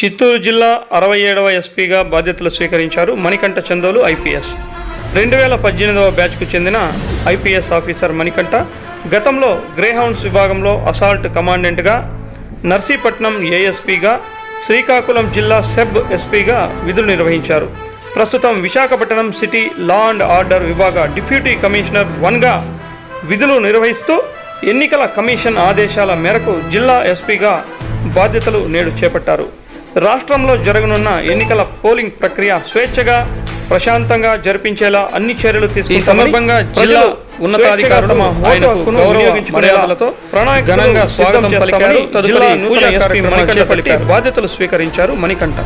చిత్తూరు జిల్లా 67వ ఎస్పీగా బాధ్యతలు స్వీకరించారు మణికంఠ చందోలు ఐపీఎస్. 2018వ బ్యాచ్కు చెందిన ఐపీఎస్ ఆఫీసర్ మణికంఠ గతంలో గ్రేహౌండ్స్ విభాగంలో అసాల్ట్ కమాండెంట్గా, నర్సీపట్నం ఏఎస్పీగా, శ్రీకాకుళం జిల్లా సెబ్ ఎస్పీగా విధులు నిర్వహించారు. ప్రస్తుతం Visakhapatnam city law and order విభాగ డిప్యూటీ కమిషనర్ 1గా విధులు నిర్వహిస్తూ ఎన్నికల కమిషన్ ఆదేశాల మేరకు జిల్లా ఎస్పీగా బాధ్యతలు నేడు చేపట్టారు. రాష్ట్రంలో జరగనున్న ఎన్నికల పోలింగ్ ప్రక్రియ స్వేచ్ఛగా, ప్రశాంతంగా జరిపించేలా అన్ని చర్యలు తీసుకున్న ఈ సందర్భంగా జిల్లా ఉన్నతాధికారులు వినియోగించుకునేలతో ఘనంగా స్వాగతం పలికారు. తదుపరి బాధ్యతలు స్వీకరించారు మణికంఠ.